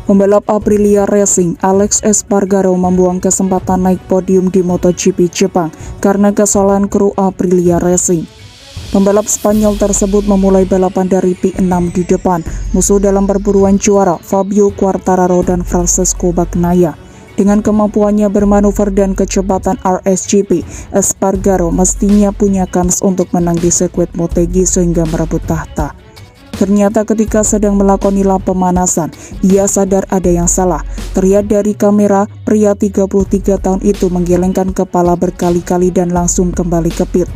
Pembalap Aprilia Racing Alex Espargaro membuang kesempatan naik podium di MotoGP Jepang karena kesalahan kru Aprilia Racing. Pembalap Spanyol tersebut memulai balapan dari P6 di depan musuh dalam perburuan juara Fabio Quartararo dan Francesco Bagnaia. Dengan kemampuannya bermanuver dan kecepatan RSGP, Espargaro mestinya punya kans untuk menang di sirkuit Motegi sehingga merebut tahta. Ternyata ketika sedang melakoni lap pemanasan, ia sadar ada yang salah. Terlihat dari kamera, pria 33 tahun itu menggelengkan kepala berkali-kali dan langsung kembali ke pit.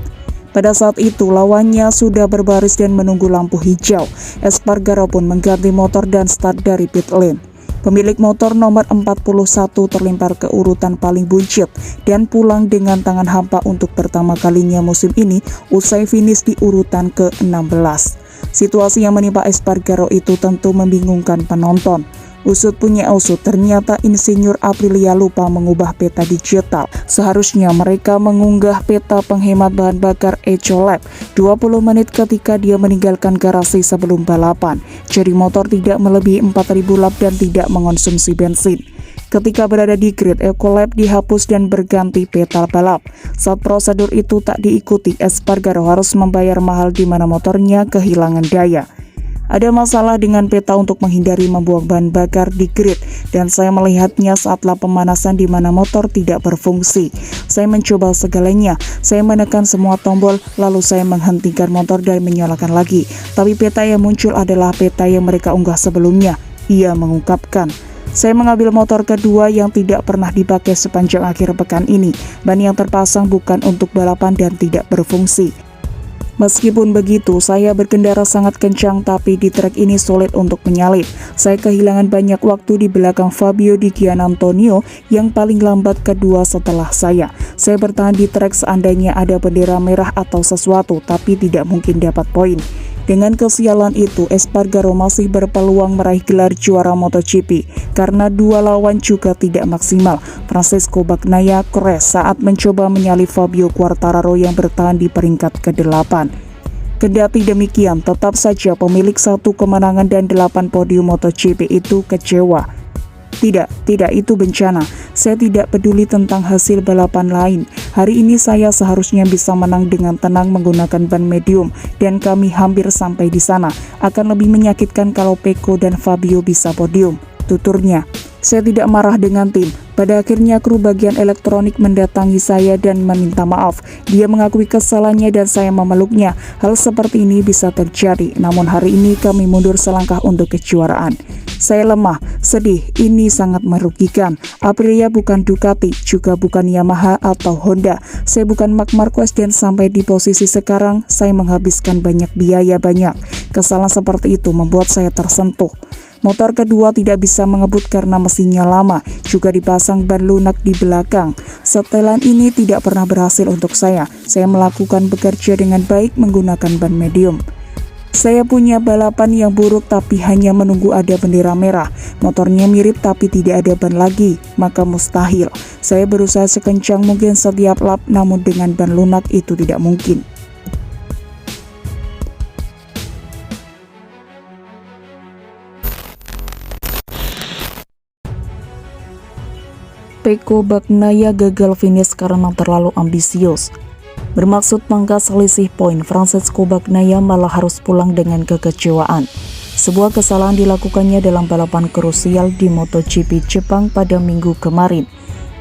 Pada saat itu, lawannya sudah berbaris dan menunggu lampu hijau. Espargaro pun mengganti motor dan start dari pit lane. Pemilik motor nomor 41 terlempar ke urutan paling buncit dan pulang dengan tangan hampa untuk pertama kalinya musim ini usai finish di urutan ke-16. Situasi yang menimpa Espargaro itu tentu membingungkan penonton. Usut punya usut, ternyata insinyur Aprilia lupa mengubah peta digital. Seharusnya mereka mengunggah peta penghemat bahan bakar Ecolab 20 menit ketika dia meninggalkan garasi sebelum balapan. Jadi motor tidak melebihi 4.000 lap dan tidak mengonsumsi bensin. Ketika berada di grid, Ecolab dihapus dan berganti peta balap. Saat prosedur itu tak diikuti, Espargaro harus membayar mahal di mana motornya kehilangan daya. Ada masalah dengan peta untuk menghindari membuang bahan bakar di grid, dan saya melihatnya saat lap pemanasan di mana motor tidak berfungsi. Saya mencoba segalanya, saya menekan semua tombol, lalu saya menghentikan motor dan menyalakan lagi. Tapi peta yang muncul adalah peta yang mereka unggah sebelumnya, ia mengungkapkan. Saya mengambil motor kedua yang tidak pernah dipakai sepanjang akhir pekan ini. Ban yang terpasang bukan untuk balapan dan tidak berfungsi. Meskipun begitu, saya berkendara sangat kencang tapi di trek ini sulit untuk menyalip. Saya kehilangan banyak waktu di belakang Fabio Di Giannantonio yang paling lambat kedua setelah saya. Saya bertahan di trek seandainya ada bendera merah atau sesuatu, tapi tidak mungkin dapat poin. Dengan kesialan itu, Espargaro masih berpeluang meraih gelar juara MotoGP karena dua lawan juga tidak maksimal. Francesco Bagnaia crash saat mencoba menyalip Fabio Quartararo yang bertahan di peringkat ke-8. Kendati demikian, tetap saja pemilik 1 kemenangan dan 8 podium MotoGP itu kecewa. Tidak, itu bencana. Saya tidak peduli tentang hasil balapan lain. Hari ini saya seharusnya bisa menang dengan tenang menggunakan ban medium, dan kami hampir sampai di sana. Akan lebih menyakitkan kalau Pecco dan Fabio bisa podium, tuturnya. Saya tidak marah dengan tim. Pada akhirnya kru bagian elektronik mendatangi saya dan meminta maaf. Dia mengakui kesalahannya dan saya memeluknya. Hal seperti ini bisa terjadi, namun hari ini kami mundur selangkah untuk kejuaraan. Saya lemah, sedih, ini sangat merugikan. Aprilia bukan Ducati, juga bukan Yamaha atau Honda. Saya bukan Marc Marquez dan sampai di posisi sekarang, saya menghabiskan banyak biaya banyak. Kesalahan seperti itu membuat saya tersentuh. Motor kedua tidak bisa mengebut karena mesinnya lama, juga dipasang ban lunak di belakang. Setelan ini tidak pernah berhasil untuk saya. Saya melakukan bekerja dengan baik menggunakan ban medium. Saya punya balapan yang buruk tapi hanya menunggu ada bendera merah. Motornya mirip tapi tidak ada ban lagi, maka mustahil. Saya berusaha sekencang mungkin setiap lap, namun dengan ban lunak itu tidak mungkin. Pecco Bagnaia gagal finish karena terlalu ambisius. Bermaksud pangkas selisih poin, Francesco Bagnaia malah harus pulang dengan kekecewaan. Sebuah kesalahan dilakukannya dalam balapan krusial di MotoGP Jepang pada minggu kemarin.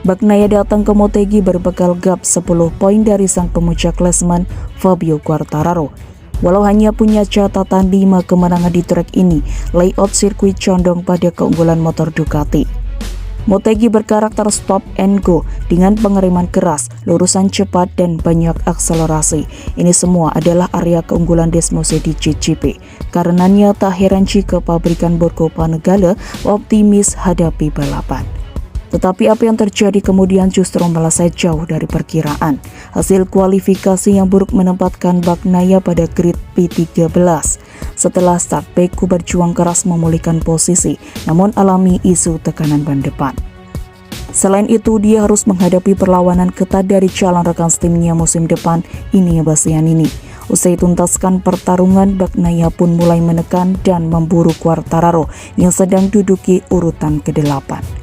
Bagnaia datang ke Motegi berbekal gap 10 poin dari sang pemuja klasemen Fabio Quartararo. Walau hanya punya catatan 5 kemenangan di trek ini, layout sirkuit condong pada keunggulan motor Ducati. Motegi berkarakter stop and go dengan pengereman keras, lurusan cepat, dan banyak akselerasi. Ini semua adalah area keunggulan Desmose di GP. Karenanya tak heran jika pabrikan Borgo Panigale optimis hadapi balapan. Tetapi apa yang terjadi kemudian justru meleset jauh dari perkiraan. Hasil kualifikasi yang buruk menempatkan Bagnaia pada grid P13. Setelah start, Pecco berjuang keras memulihkan posisi, namun alami isu tekanan ban depan. Selain itu, dia harus menghadapi perlawanan ketat dari calon rekan timnya musim depan, Enea Bastianini. Usai tuntaskan pertarungan, Bagnaia pun mulai menekan dan memburu Quartararo yang sedang duduki urutan ke-8.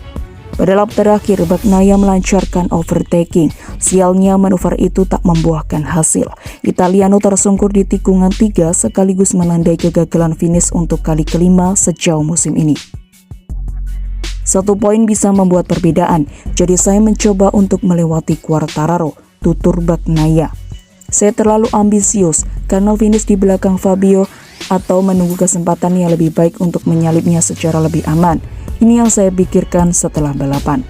Pada lap terakhir, Bagnaia melancarkan overtaking. Sialnya manuver itu tak membuahkan hasil. Italiano tersungkur di tikungan 3 sekaligus menandai kegagalan finish untuk kali kelima sejauh musim ini. 1 poin bisa membuat perbedaan, jadi saya mencoba untuk melewati Quartararo, tutur Bagnaia. Saya terlalu ambisius karena finish di belakang Fabio atau menunggu kesempatan yang lebih baik untuk menyalipnya secara lebih aman. Ini yang saya pikirkan setelah balapan.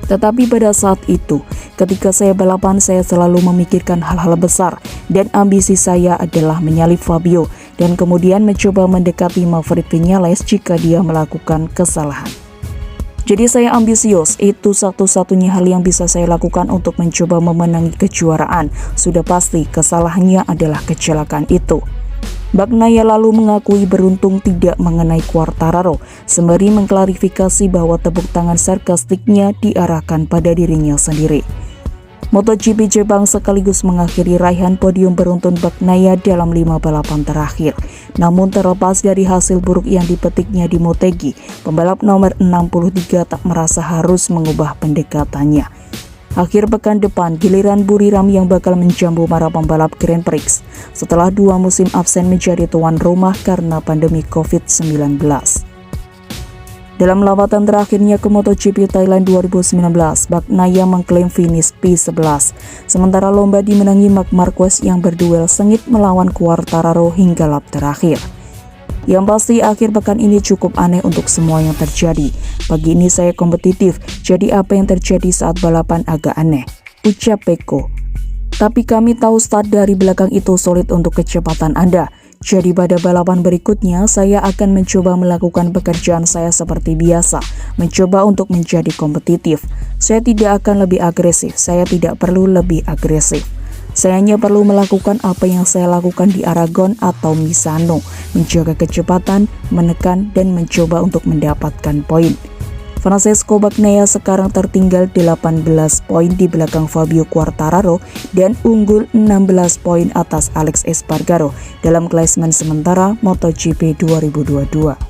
Tetapi pada saat itu, ketika saya balapan, saya selalu memikirkan hal-hal besar dan ambisi saya adalah menyalip Fabio dan kemudian mencoba mendekati Maverick Viñales jika dia melakukan kesalahan. Jadi saya ambisius, itu satu-satunya hal yang bisa saya lakukan untuk mencoba memenangi kejuaraan. Sudah pasti kesalahannya adalah kecelakaan itu. Bagnaia lalu mengakui beruntung tidak mengenai Quartararo, sembari mengklarifikasi bahwa tepuk tangan sarkastiknya diarahkan pada dirinya sendiri. MotoGP Jepang sekaligus mengakhiri raihan podium beruntun Bagnaia dalam 5 balapan terakhir. Namun terlepas dari hasil buruk yang dipetiknya di Motegi, pembalap nomor 63 tak merasa harus mengubah pendekatannya. Akhir pekan depan, giliran Buriram yang bakal menjamu para pembalap Grand Prix setelah 2 musim absen menjadi tuan rumah karena pandemi COVID-19. Dalam lawatan terakhirnya ke MotoGP Thailand 2019, Bagnaia mengklaim finish P11, sementara lomba dimenangi Marc Marquez yang berduel sengit melawan Quartararo hingga lap terakhir. Yang pasti akhir pekan ini cukup aneh untuk semua yang terjadi. Pagi ini saya kompetitif, jadi apa yang terjadi saat balapan agak aneh, ucap Pecco. Tapi kami tahu start dari belakang itu sulit untuk kecepatan Anda. Jadi pada balapan berikutnya saya akan mencoba melakukan pekerjaan saya seperti biasa, mencoba untuk menjadi kompetitif. Saya tidak akan lebih agresif, saya tidak perlu lebih agresif. Saya hanya perlu melakukan apa yang saya lakukan di Aragon atau Misano, menjaga kecepatan, menekan, dan mencoba untuk mendapatkan poin. Francesco Bagnaia sekarang tertinggal 18 poin di belakang Fabio Quartararo dan unggul 16 poin atas Alex Espargaro dalam klasemen sementara MotoGP 2022.